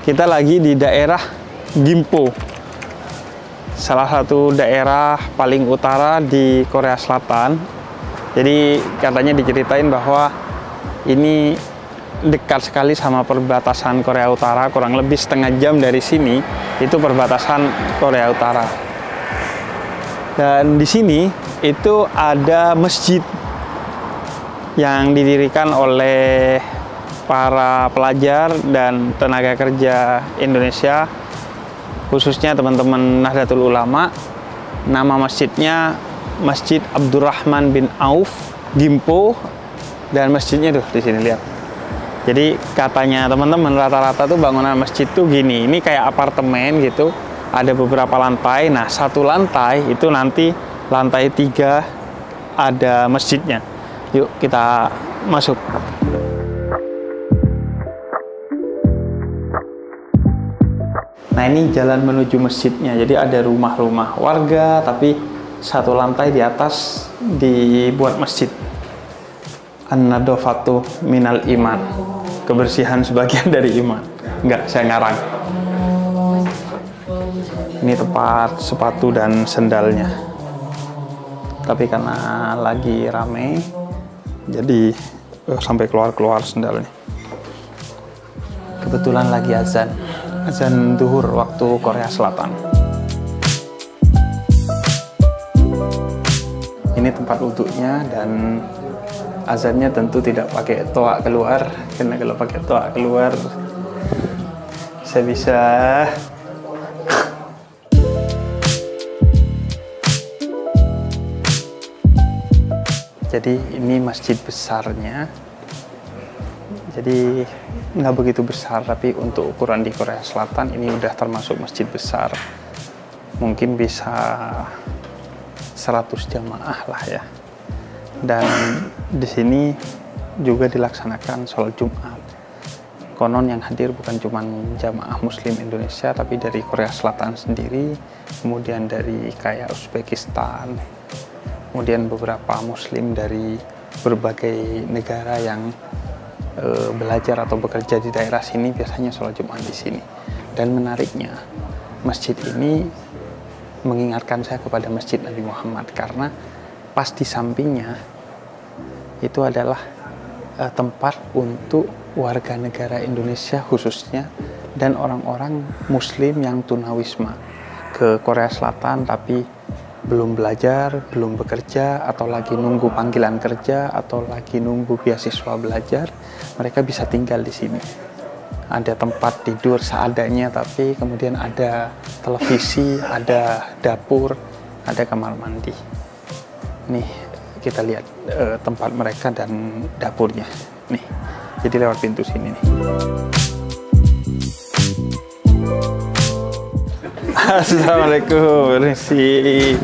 Kita lagi di daerah Gimpo, salah satu daerah paling utara di Korea Selatan. Jadi katanya diceritain bahwa ini dekat sekali sama perbatasan Korea Utara, kurang lebih setengah jam dari sini itu perbatasan Korea Utara. Dan di sini itu ada masjid yang didirikan oleh para pelajar dan tenaga kerja Indonesia, khususnya teman-teman Nahdlatul Ulama. Nama masjidnya Masjid Abdurrahman bin Auf Gimpo, dan masjidnya tuh di sini lihat. Jadi katanya teman-teman rata-rata tuh bangunan masjid tuh gini, ini kayak apartemen gitu, ada beberapa lantai. Nah, satu lantai itu nanti lantai 3 ada masjidnya. Yuk kita masuk. Nah, ini jalan menuju masjidnya. Jadi ada rumah-rumah warga, tapi satu lantai di atas dibuat masjid. An-nadofatu minal iman. Kebersihan sebagian dari iman. Enggak, saya ngarang. Ini tempat sepatu dan sendalnya. Tapi karena lagi rame, jadi sampai keluar-keluar sendalnya. Kebetulan lagi azan zuhur waktu Korea Selatan. Ini tempat wudhunya, dan azannya tentu tidak pakai toa keluar, karena kalau pakai toa keluar saya bisa jadi ini masjid besarnya. Jadi nggak begitu besar, tapi untuk ukuran di Korea Selatan ini udah termasuk masjid besar. Mungkin bisa 100 jamaah lah ya. Dan di sini juga dilaksanakan sholat Jumat. Konon yang hadir bukan cuma jamaah Muslim Indonesia, tapi dari Korea Selatan sendiri, kemudian dari kayak Uzbekistan, kemudian beberapa Muslim dari berbagai negara yang belajar atau bekerja di daerah sini biasanya sholat Jumat di sini. Dan menariknya, masjid ini mengingatkan saya kepada Masjid Nabi Muhammad, karena pas di sampingnya itu adalah tempat untuk warga negara Indonesia khususnya dan orang-orang Muslim yang tunawisma ke Korea Selatan tapi belum belajar, belum bekerja, atau lagi nunggu panggilan kerja, atau lagi nunggu beasiswa belajar. Mereka bisa tinggal di sini. Ada tempat tidur seadanya, tapi kemudian ada televisi, ada dapur, ada kamar mandi. Nih, kita lihat tempat mereka dan dapurnya. Nih, jadi lewat pintu sini nih. Assalamualaikum, permisi.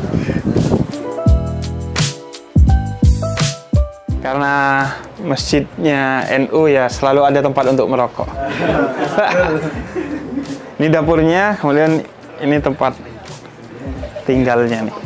Karena masjidnya NU ya selalu ada tempat untuk merokok. Ini dapurnya, kemudian ini tempat tinggalnya nih.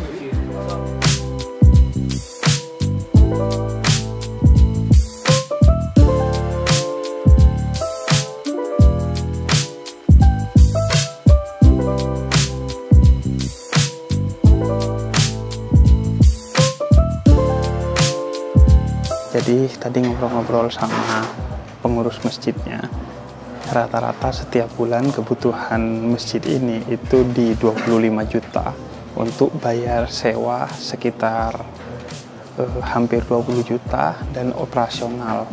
Jadi tadi ngobrol-ngobrol sama pengurus masjidnya, rata-rata setiap bulan kebutuhan masjid ini itu di 25 juta untuk bayar sewa sekitar hampir 20 juta, dan operasional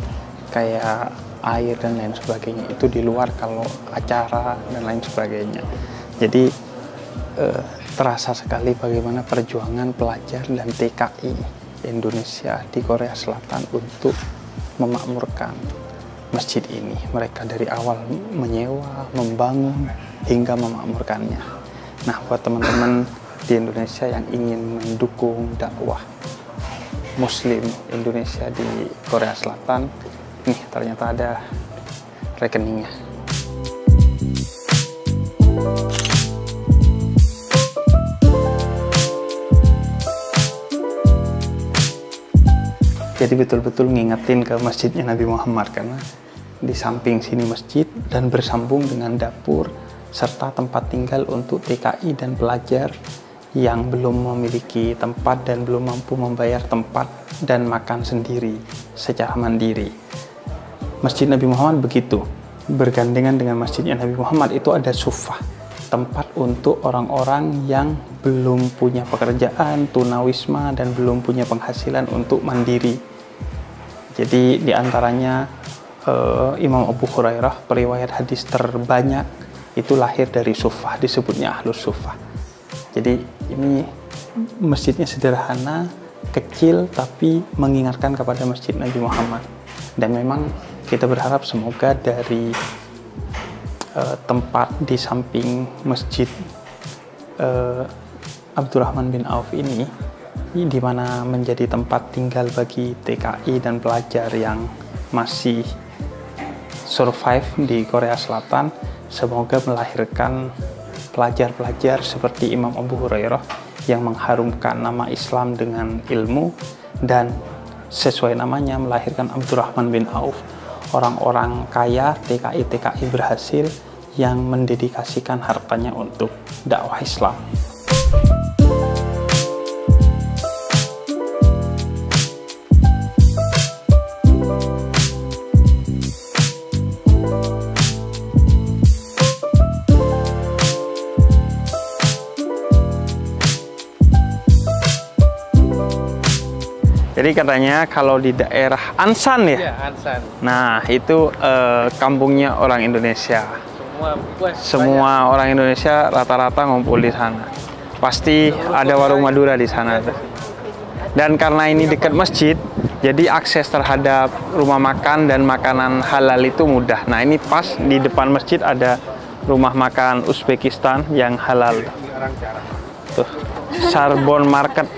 kayak air dan lain sebagainya itu di luar kalau acara dan lain sebagainya. Jadi terasa sekali bagaimana perjuangan pelajar dan TKI Indonesia di Korea Selatan untuk memakmurkan masjid ini. Mereka dari awal menyewa, membangun, hingga memakmurkannya. Nah, buat teman-teman di Indonesia yang ingin mendukung dakwah Muslim Indonesia di Korea Selatan, nih ternyata ada rekeningnya. Jadi betul-betul ngingetin ke masjidnya Nabi Muhammad, karena di samping sini masjid dan bersambung dengan dapur serta tempat tinggal untuk TKI dan pelajar yang belum memiliki tempat dan belum mampu membayar tempat dan makan sendiri secara mandiri. Masjid Nabi Muhammad begitu, bergandengan dengan masjidnya Nabi Muhammad itu ada sufah, tempat untuk orang-orang yang belum punya pekerjaan, tunawisma, dan belum punya penghasilan untuk mandiri. Jadi diantaranya Imam Abu Hurairah, periwayat hadis terbanyak itu lahir dari sufah, disebutnya Ahlus Sufah. Jadi ini masjidnya sederhana, kecil, tapi mengingatkan kepada masjid Nabi Muhammad. Dan memang kita berharap semoga dari tempat di samping masjid Abdurrahman bin Auf ini, di mana menjadi tempat tinggal bagi TKI dan pelajar yang masih survive di Korea Selatan, semoga melahirkan pelajar-pelajar seperti Imam Abu Hurairah yang mengharumkan nama Islam dengan ilmu, dan sesuai namanya melahirkan Abdurrahman bin Auf, orang-orang kaya, TKI-TKI berhasil yang mendedikasikan hartanya untuk dakwah Islam. Jadi katanya kalau di daerah Ansan ya? Iya, Ansan. Nah, itu kampungnya orang Indonesia. Semua orang Indonesia rata-rata ngumpul di sana. Pasti ada warung Madura di sana. Dan karena ini dekat masjid, jadi akses terhadap rumah makan dan makanan halal itu mudah. Nah, ini pas di depan masjid ada rumah makan Uzbekistan yang halal. Tuh, Sarbon Market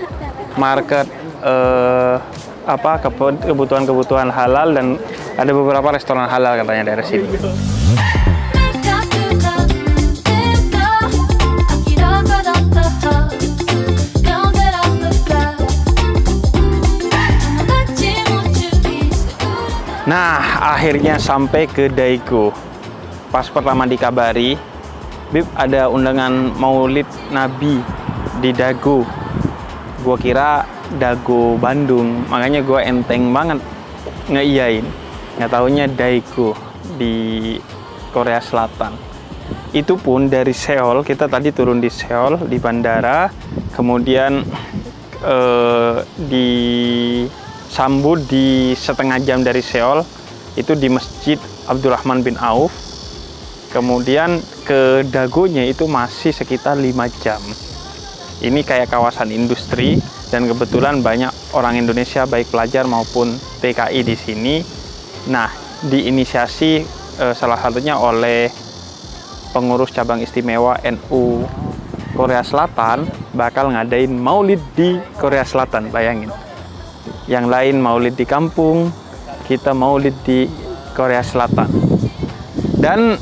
kebutuhan halal, dan ada beberapa restoran halal katanya dari sini. Nah, akhirnya sampai ke Daegu. Pas pertama dikabari, Bib, ada undangan Maulid Nabi di Daegu. Gua kira Dago Bandung, makanya gue enteng banget ngeiyain. Nggak taunya Daegu di Korea Selatan. Itu pun dari Seoul, kita tadi turun di Seoul di bandara, kemudian disambut di setengah jam dari Seoul itu di Masjid Abdurrahman bin Auf. Kemudian ke Dagonya itu masih sekitar 5 jam. Ini kayak kawasan industri, dan kebetulan banyak orang Indonesia baik pelajar maupun TKI di sini. Nah, diinisiasi salah satunya oleh pengurus cabang istimewa NU Korea Selatan bakal ngadain maulid di Korea Selatan, bayangin. Yang lain maulid di kampung, kita maulid di Korea Selatan. Dan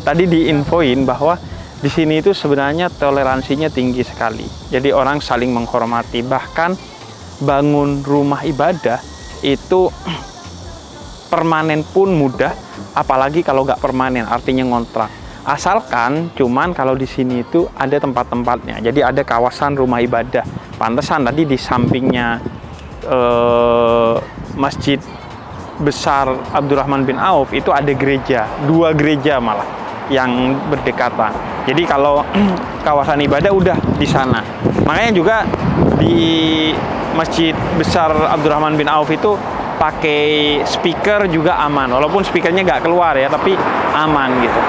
tadi diinfoin bahwa di sini itu sebenarnya toleransinya tinggi sekali. Jadi orang saling menghormati. Bahkan bangun rumah ibadah itu permanen pun mudah, apalagi kalau nggak permanen, artinya ngontrak. Asalkan cuman kalau di sini itu ada tempat-tempatnya. Jadi ada kawasan rumah ibadah. Pantesan tadi di sampingnya masjid besar Abdurrahman bin Auf itu ada gereja, 2 gereja malah yang berdekatan. Jadi kalau kawasan ibadah udah di sana. Makanya juga di masjid besar Abdurrahman bin Auf itu pakai speaker juga aman. Walaupun speakernya nggak keluar ya, tapi aman gitu.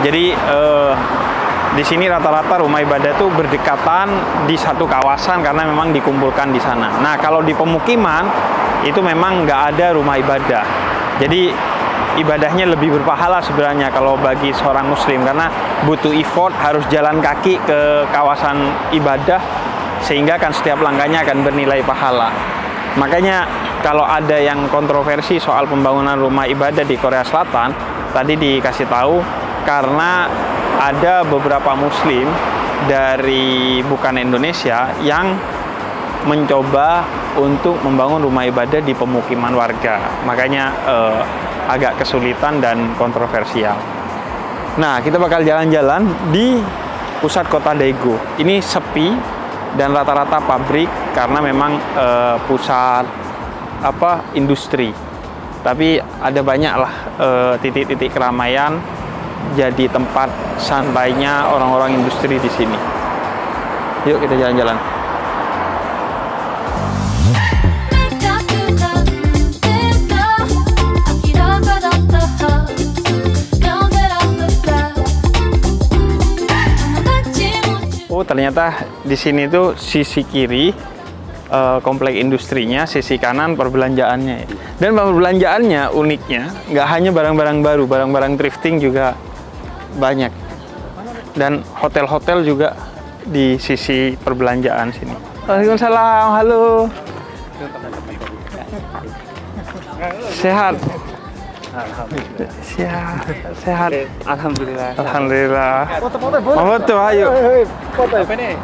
Jadi di sini rata-rata rumah ibadah tuh berdekatan di satu kawasan karena memang dikumpulkan di sana. Nah, kalau di pemukiman itu memang nggak ada rumah ibadah. Jadi ibadahnya lebih berpahala sebenarnya kalau bagi seorang muslim, karena butuh effort, harus jalan kaki ke kawasan ibadah, sehingga kan setiap langkahnya akan bernilai pahala. Makanya kalau ada yang kontroversi soal pembangunan rumah ibadah di Korea Selatan, tadi dikasih tahu karena ada beberapa muslim dari bukan Indonesia yang mencoba untuk membangun rumah ibadah di pemukiman warga. Makanya agak kesulitan dan kontroversial. Nah, kita bakal jalan-jalan di pusat kota Daegu. Ini sepi dan rata-rata pabrik karena memang pusat industri. Tapi ada banyaklah titik-titik keramaian, jadi tempat santainya orang-orang industri di sini. Yuk kita jalan-jalan. Oh, ternyata di sini tuh sisi kiri komplek industrinya, sisi kanan perbelanjaannya. Dan perbelanjaannya uniknya nggak hanya barang-barang baru, barang-barang thrifting juga banyak. Dan hotel-hotel juga di sisi perbelanjaan sini. Waalaikumsalam, halo. Sehat. Sehat. Alhamdulillah. Alhamdulillah. Foto ayo. Foto apa nih?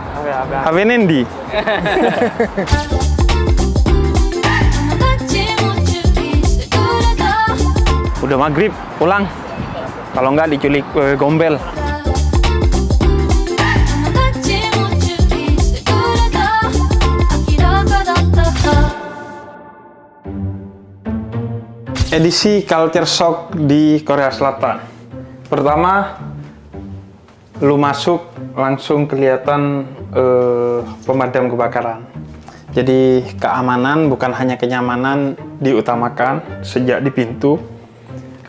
HP Nendi. Udah maghrib, pulang. Kalau nggak diculik gombel. Edisi Culture Shock di Korea Selatan. Pertama, lu masuk langsung kelihatan pemadam kebakaran. Jadi keamanan bukan hanya kenyamanan diutamakan sejak di pintu.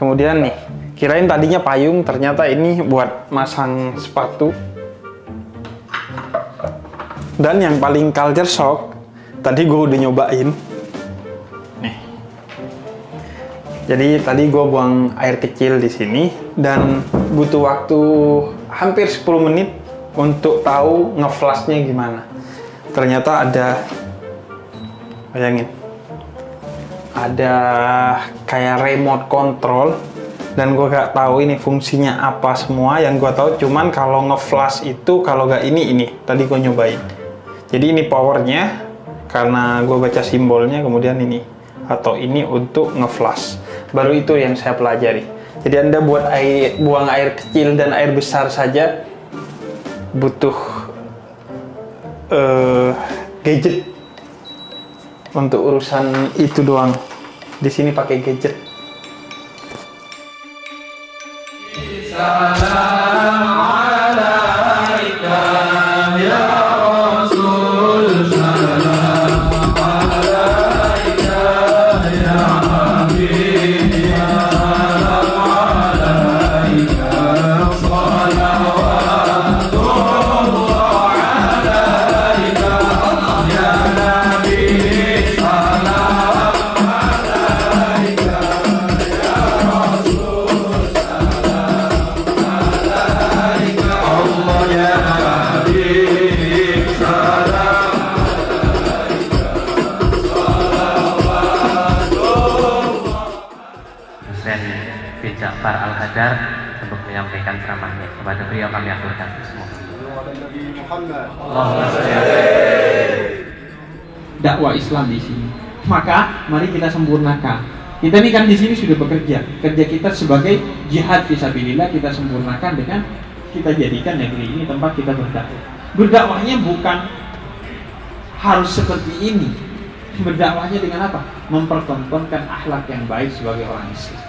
Kemudian nih, kirain tadinya payung, ternyata ini buat masang sepatu. Dan yang paling culture shock, tadi gue udah nyobain. Jadi tadi gue buang air kecil di sini dan butuh waktu hampir 10 menit untuk tahu ngeflashnya gimana. Ternyata ada, bayangin, ada kayak remote control dan gue gak tahu ini fungsinya apa semua. Yang gue tahu cuman kalau ngeflash itu kalau gak ini. Tadi gue nyobain. Jadi ini powernya karena gue baca simbolnya, kemudian ini atau ini untuk ngeflash. Baru itu yang saya pelajari. Jadi Anda buang air kecil dan air besar saja butuh gadget untuk urusan itu doang. Di sini pakai gadget. Ja'far Al-Hadar untuk menyampaikan ceramahnya. Kepada beliau kami aturkan semua. Dakwah Islam di sini. Maka mari kita sempurnakan. Kita ini kan di sini sudah bekerja. Kerja kita sebagai jihad fisabilillah kita sempurnakan dengan kita jadikan negeri ini tempat kita berdakwah. Berdakwahnya bukan harus seperti ini. Berdakwahnya dengan apa? Mempertontonkan akhlak yang baik sebagai orang Islam.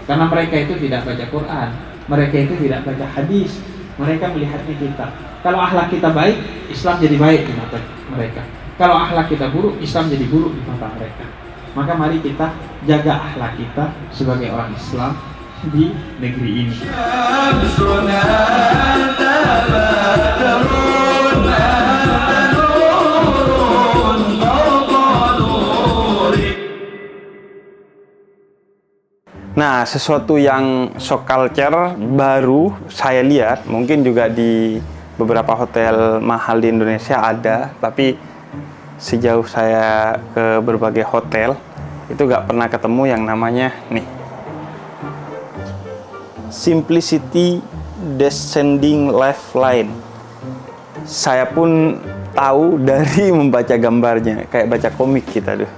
Karena mereka itu tidak baca Quran, mereka itu tidak baca hadis, mereka melihatnya kita. Kalau akhlak kita baik, Islam jadi baik di mata mereka. Kalau akhlak kita buruk, Islam jadi buruk di mata mereka. Maka mari kita jaga akhlak kita sebagai orang Islam di negeri ini. Nah, sesuatu yang shock culture baru saya lihat, mungkin juga di beberapa hotel mahal di Indonesia ada, tapi sejauh saya ke berbagai hotel, itu gak pernah ketemu yang namanya nih, Simplicity Descending Life Line. Saya pun tahu dari membaca gambarnya, kayak baca komik kita tuh,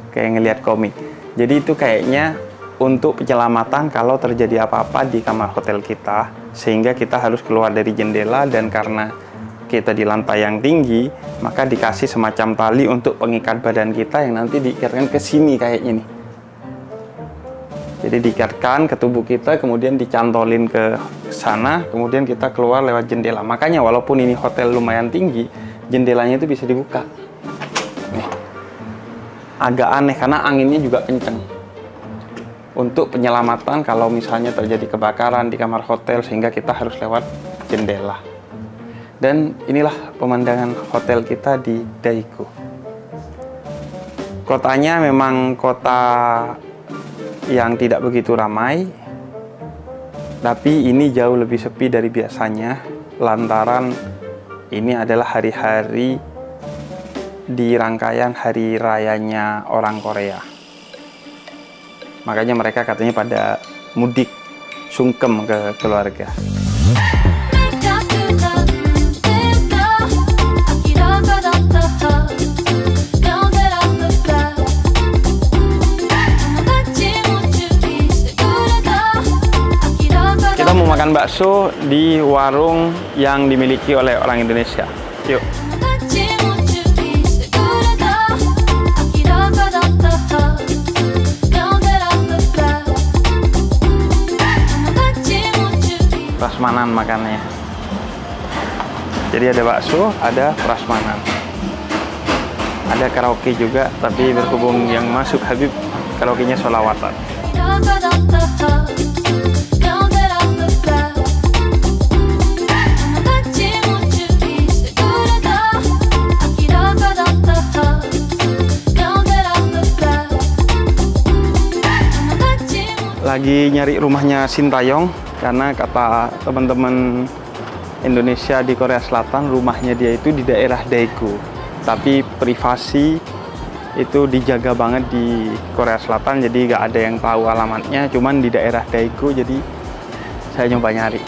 kayak ngelihat komik. Jadi itu kayaknya untuk penyelamatan kalau terjadi apa-apa di kamar hotel kita, sehingga kita harus keluar dari jendela, dan karena kita di lantai yang tinggi, maka dikasih semacam tali untuk pengikat badan kita yang nanti diikatkan ke sini kayaknya nih. Jadi diikatkan ke tubuh kita, kemudian dicantolin ke sana, kemudian kita keluar lewat jendela. Makanya walaupun ini hotel lumayan tinggi, jendelanya itu bisa dibuka. Nih. Agak aneh karena anginnya juga kenceng. Untuk penyelamatan kalau misalnya terjadi kebakaran di kamar hotel sehingga kita harus lewat jendela. Dan inilah pemandangan hotel kita di Daegu. Kotanya memang kota yang tidak begitu ramai, tapi ini jauh lebih sepi dari biasanya lantaran ini adalah hari-hari di rangkaian hari rayanya orang Korea. Makanya mereka katanya pada mudik sungkem ke keluarga. Kita mau makan bakso di warung yang dimiliki oleh orang Indonesia. Yuk. Prasmanan makannya. Jadi ada bakso, ada prasmanan. Ada karaoke juga, tapi berhubung yang masuk Habib, karaoke-nya sholawatan. Lagi nyari rumahnya Sintayong, karena kata teman-teman Indonesia di Korea Selatan, rumahnya dia itu di daerah Daegu, tapi privasi itu dijaga banget di Korea Selatan, jadi nggak ada yang tahu alamatnya, cuman di daerah Daegu, jadi saya nyoba nyari.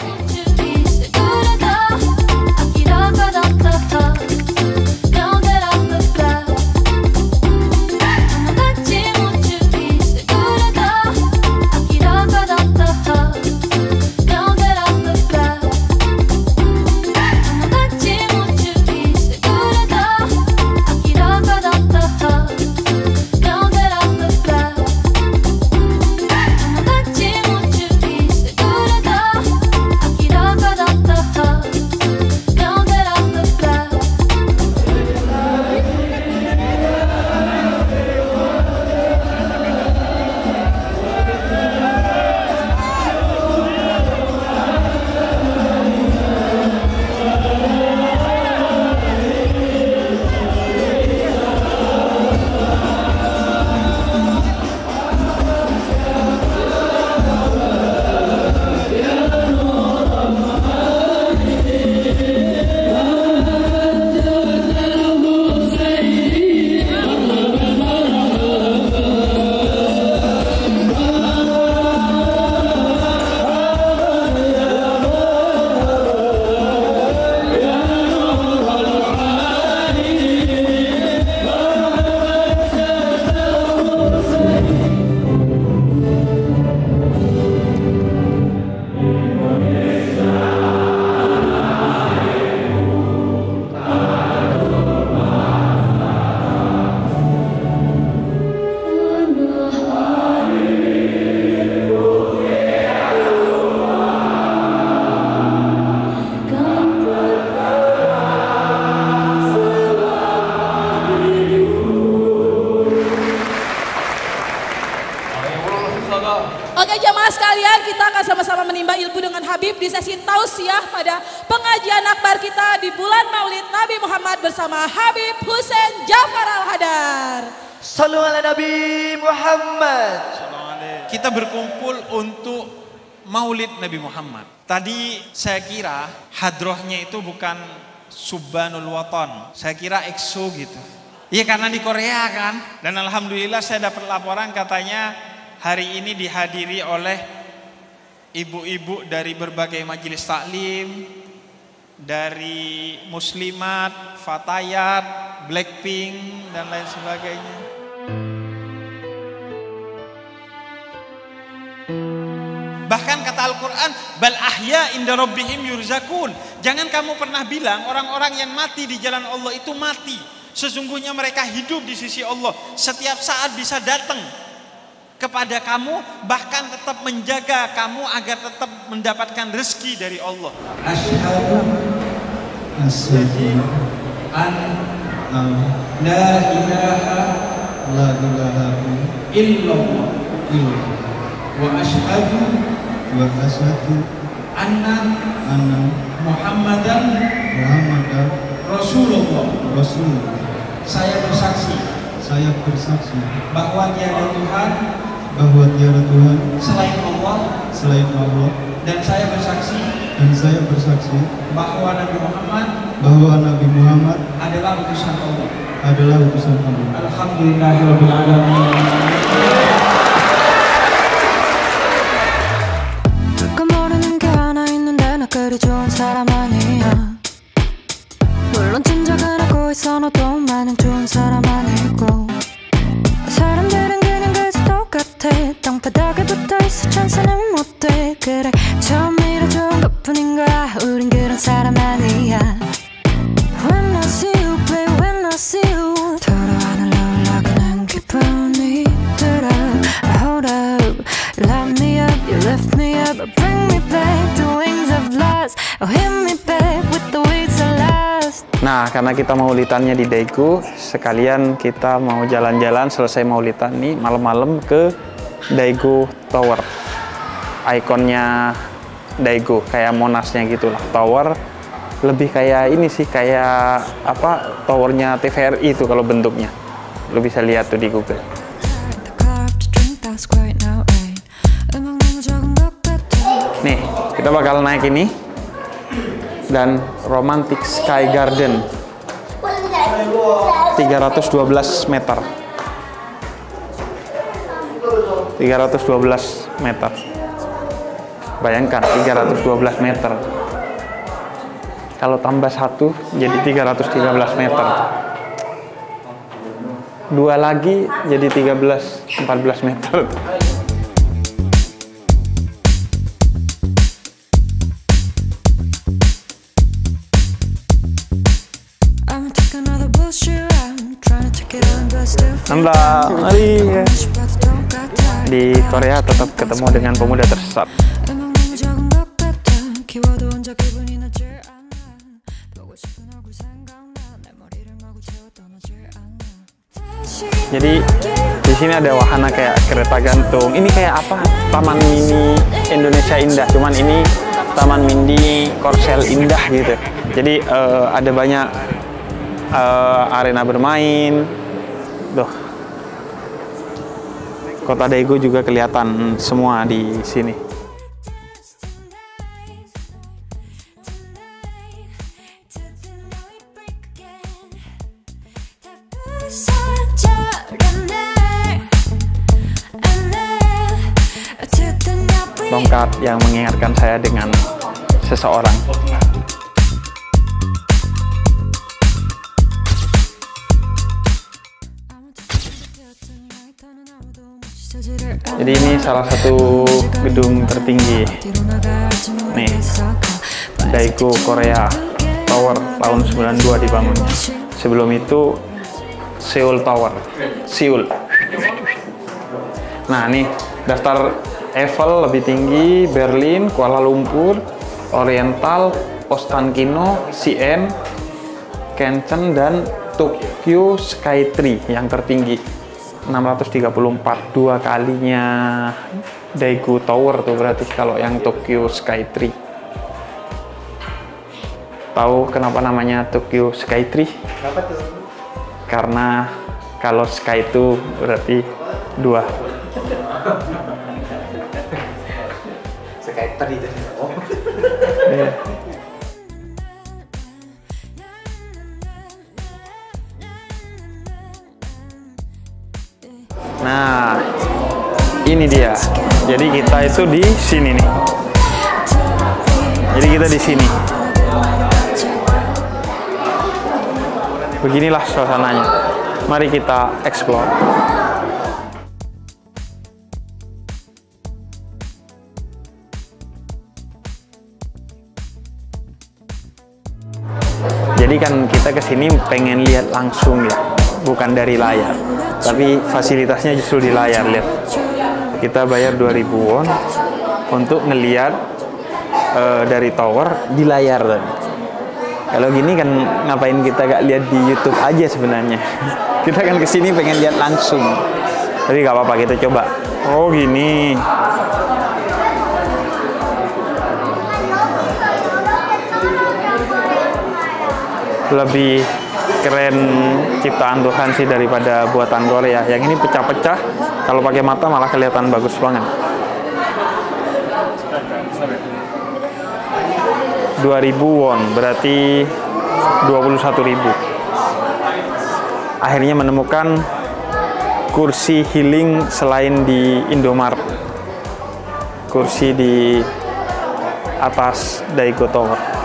Oke jamaah sekalian, kita akan sama-sama menimba ilmu dengan Habib di sesi tausiah pada pengajian akbar kita di bulan Maulid Nabi Muhammad bersama Habib Hussein Jafar Al-Hadar. Sallu ala Nabi Muhammad. Kita berkumpul untuk Maulid Nabi Muhammad. Tadi saya kira hadrohnya itu bukan Subhanul Watan. Saya kira EXO gitu. Iya karena di Korea kan. Dan alhamdulillah saya dapat laporan katanya hari ini dihadiri oleh ibu-ibu dari berbagai majelis taklim, dari Muslimat, Fatayat, Blackpink dan lain sebagainya. Bahkan kata Al-Quran, bal ahya inda rabbihim yurzakun. Jangan kamu pernah bilang orang-orang yang mati di jalan Allah itu mati. Sesungguhnya mereka hidup di sisi Allah. Setiap saat bisa datang kepada kamu, bahkan tetap menjaga kamu agar tetap mendapatkan rezeki dari Allah. Asyhadu an la ilaha illallah wa asyhadu anna Muhammadan Rasulullah. Saya bersaksi bahwa tiada Tuhan selain Allah, dan saya bersaksi bahwa Nabi Muhammad adalah utusan Allah. Alhamdulillahirabbil alamin. 모르는 게 하나 있는데 나 그리 좋은 사람 아니야. 물론 짐작은 하고 있어 너도 많은 좋은 사람 아니고. 사람들은 그냥 그저 똑같아. 땅바닥에 붙어있어 천사는 못돼. 그래 처음이라 좋은 것뿐인 거야. 우린 그런 사람 아니야. When I see you babe, when I see you 더러 하늘로 올라가는 기분이 들어. Hold up, light me up, you lift me up, bring me back to wings of lust. Oh, hit me back with the wings of lust. Nah, karena kita maulidannya di Daegu, sekalian kita mau jalan-jalan selesai maulidan nih malam-malam ke Daegu Tower. Ikonnya Daegu, kayak Monasnya gitulah. Tower lebih kayak ini sih, kayak apa, towernya TVRI itu kalau bentuknya. Lo bisa lihat tuh di Google. Nih, kita bakal naik ini dan Romantic Sky Garden 312 meter. 312 meter. Bayangkan 312 meter. Kalau tambah 1 jadi 313 meter. 2 lagi jadi 14 meter. Nampak, mari. Di Korea tetap ketemu dengan pemuda tersesat. Jadi di sini ada wahana kayak kereta gantung. Ini kayak apa? Taman mini Indonesia Indah. Cuman ini taman mini Korsel Indah gitu. Jadi ada banyak arena bermain. Tuh. Kota Daegu juga kelihatan semua di sini. Tongkat yang mengingatkan saya dengan seseorang. Jadi ini salah satu gedung tertinggi. Nih, Daegu Korea Tower tahun 92 dibangunnya. Sebelum itu Seoul Tower, Seoul. Nah, nih daftar Eiffel lebih tinggi, Berlin, Kuala Lumpur, Oriental, Ostankino, CN, Kencen, dan Tokyo Skytree yang tertinggi 634, 2 kalinya Daegu Tower tuh berarti kalau yang Tokyo Skytree. Tahu kenapa namanya Tokyo Skytree? Kenapa tuh? Karena kalau Sky itu berarti 2. Skytree itu. Oh. Iya. Nah, ini dia. Jadi kita itu di sini nih. Jadi kita di sini. Beginilah suasananya. Mari kita explore. Jadi kan kita kesini pengen lihat langsung ya, bukan dari layar. Tapi fasilitasnya justru di layar, lihat. Kita bayar 2000 won untuk ngelihat dari tower di layar tadi. Kalau gini kan ngapain kita gak lihat di YouTube aja sebenarnya. Kita kan kesini pengen lihat langsung. Tapi gak apa-apa, kita coba. Oh gini. Lebih keren ciptaan Tuhan sih daripada buatan Korea. Yang ini pecah-pecah, kalau pakai mata malah kelihatan bagus banget. 2000 won berarti 21.000. Akhirnya menemukan kursi healing selain di Indomaret. Kursi di atas Daegu Tower.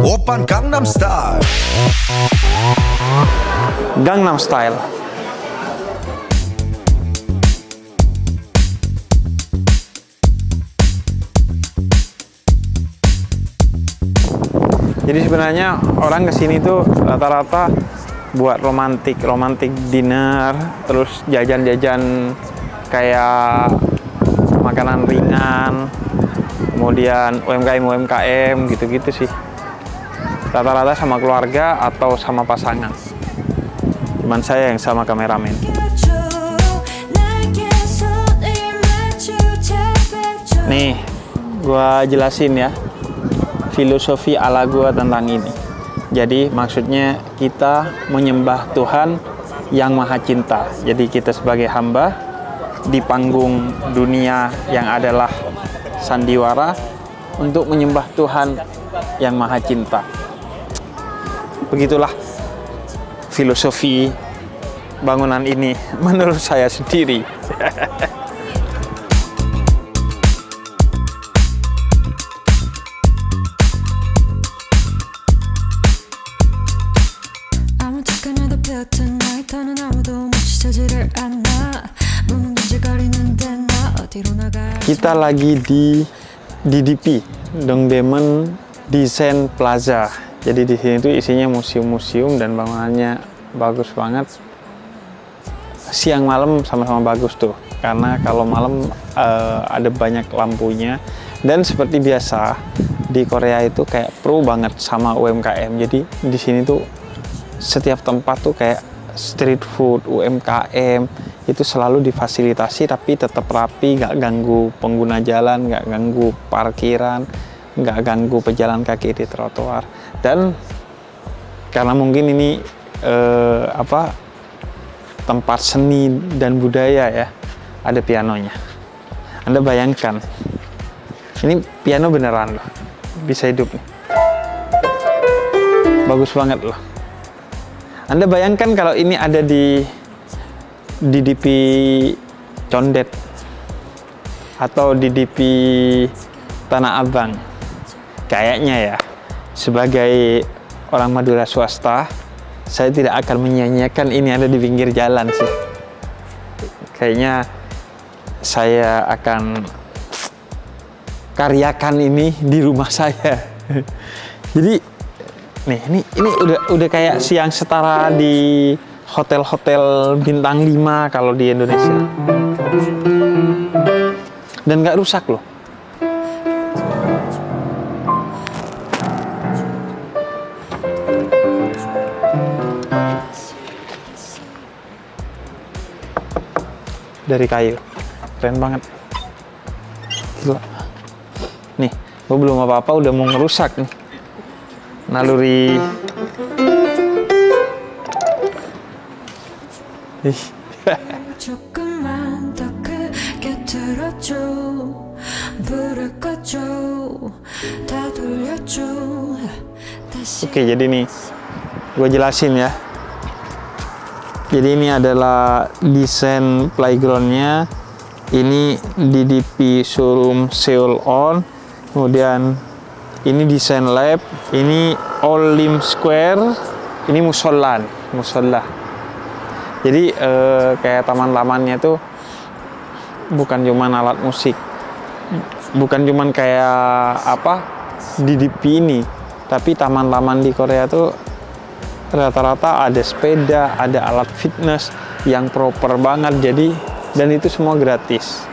Oppan Gangnam Style. Gangnam Style. Jadi sebenarnya orang kesini tuh rata-rata buat romantic dinner, terus jajan-jajan kayak makanan ringan, kemudian UMKM gitu-gitu sih. Rata-rata sama keluarga atau sama pasangan. Cuman saya yang sama kameramen. Nih, gua jelasin ya filosofi ala gua tentang ini. Jadi maksudnya kita menyembah Tuhan yang Maha Cinta. Jadi kita sebagai hamba di panggung dunia yang adalah sandiwara untuk menyembah Tuhan yang Maha Cinta. Begitulah filosofi bangunan ini menurut saya sendiri. Kita lagi di DDP, Dongdaemun Design Plaza. Jadi di sini tuh isinya museum-museum dan bangunannya bagus banget. Siang malam sama-sama bagus tuh, karena kalau malam ada banyak lampunya. Dan seperti biasa di Korea itu kayak pro banget sama UMKM. Jadi di sini tuh setiap tempat tuh kayak street food, UMKM itu selalu difasilitasi tapi tetap rapi, nggak ganggu pengguna jalan, nggak ganggu parkiran, nggak ganggu pejalan kaki di trotoar. Dan karena mungkin ini tempat seni dan budaya ya, ada pianonya. Anda bayangkan, ini piano beneran loh, bisa hidup nih, bagus banget loh. Anda bayangkan kalau ini ada di DDP Condet atau DDP Tanah Abang, kayaknya ya, sebagai orang Madura swasta, saya tidak akan menyanyiakan ini ada di pinggir jalan sih. Kayaknya saya akan karyakan ini di rumah saya. Jadi nih, ini udah kayak siang setara di hotel-hotel bintang 5 kalau di Indonesia. Dan nggak rusak loh. Dari kayu, keren banget. Gila. Nih, gue belum apa-apa udah mau ngerusak nih naluri. Oke, jadi nih gue jelasin ya. Jadi ini adalah desain playgroundnya. Ini DDP showroom Seoul On. Kemudian ini desain lab. Ini All Lim Square. Ini musola. Jadi kayak taman-tamannya tuh bukan cuman alat musik, bukan cuman kayak apa di DP ini, tapi taman-taman di Korea tuh rata-rata ada sepeda, ada alat fitness yang proper banget. Jadi dan itu semua gratis.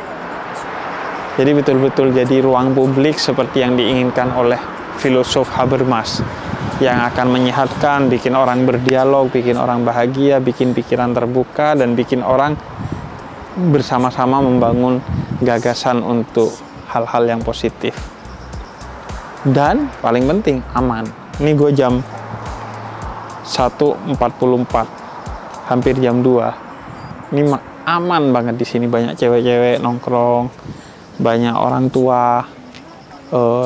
Jadi betul-betul jadi ruang publik seperti yang diinginkan oleh filosof Habermas, yang akan menyehatkan, bikin orang berdialog, bikin orang bahagia, bikin pikiran terbuka, dan bikin orang bersama-sama membangun gagasan untuk hal-hal yang positif. Dan paling penting aman. Ini gue jam 1.44, hampir jam 2. Ini aman banget di sini, banyak cewek-cewek nongkrong, banyak orang tua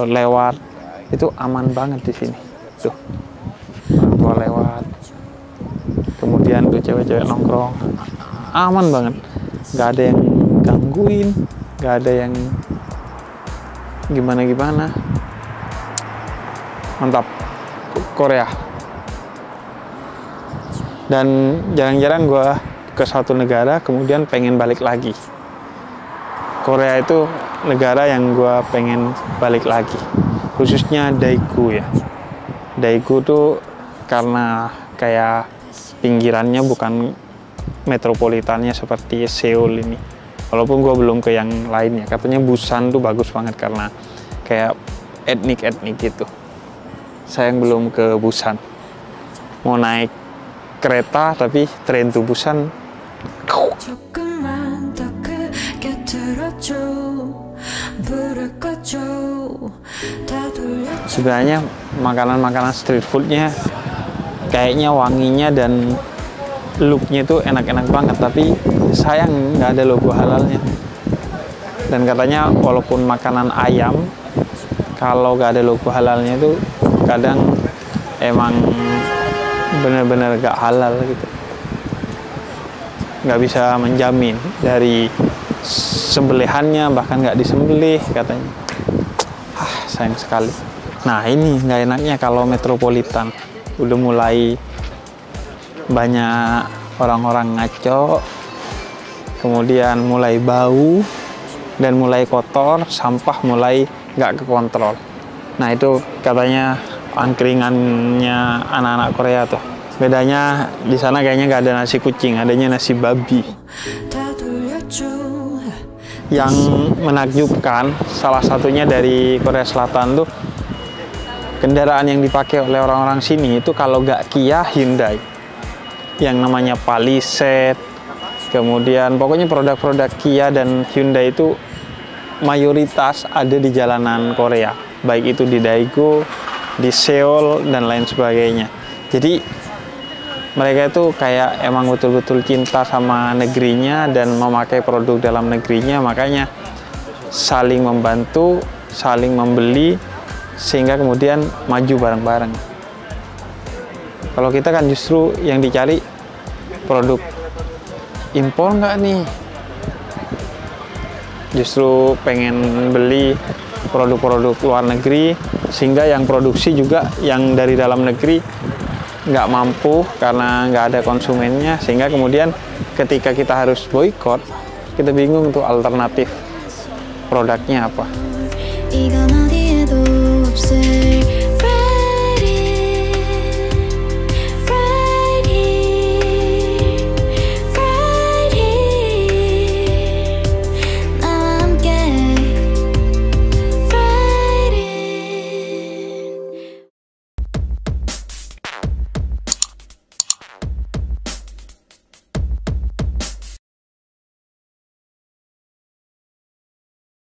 lewat, itu aman banget di sini. Tuh, orang tua lewat, kemudian tuh cewek-cewek nongkrong, aman banget, nggak ada yang gangguin, nggak ada yang gimana-gimana. Mantap, Korea. Dan jarang-jarang gue ke satu negara kemudian pengen balik lagi. Korea itu negara yang gue pengen balik lagi, khususnya Daegu ya. Daegu tuh karena kayak pinggirannya bukan metropolitannya seperti Seoul ini. Walaupun gue belum ke yang lainnya, katanya Busan tuh bagus banget karena kayak etnik-etnik gitu. Saya yang belum ke Busan, mau naik kereta tapi train to Busan. Sebenarnya makanan-makanan street foodnya kayaknya wanginya dan looknya tuh enak-enak banget, tapi sayang nggak ada logo halalnya. Dan katanya walaupun makanan ayam, kalau nggak ada logo halalnya itu kadang emang bener-bener nggak halal gitu, nggak bisa menjamin dari sembelihannya, bahkan nggak disembelih katanya. Sayang sekali. Nah ini nggak enaknya kalau metropolitan udah mulai banyak orang-orang ngaco, kemudian mulai bau dan mulai kotor, sampah mulai nggak kekontrol. Nah itu katanya angkringannya anak-anak Korea tuh. Bedanya di sana kayaknya nggak ada nasi kucing, adanya nasi babi. Yang menakjubkan salah satunya dari Korea Selatan tuh, kendaraan yang dipakai oleh orang-orang sini itu kalau nggak Kia, Hyundai. Yang namanya Palisade, kemudian pokoknya produk-produk Kia dan Hyundai itu mayoritas ada di jalanan Korea, baik itu di Daegu, di Seoul, dan lain sebagainya. Jadi mereka itu kayak emang betul-betul cinta sama negerinya dan memakai produk dalam negerinya, makanya saling membantu, saling membeli, sehingga kemudian maju bareng-bareng. Kalau kita kan justru yang dicari produk impor nggak nih, justru pengen beli produk-produk luar negeri, sehingga yang produksi juga yang dari dalam negeri nggak mampu karena nggak ada konsumennya, sehingga kemudian ketika kita harus boikot, kita bingung tuh alternatif produknya apa.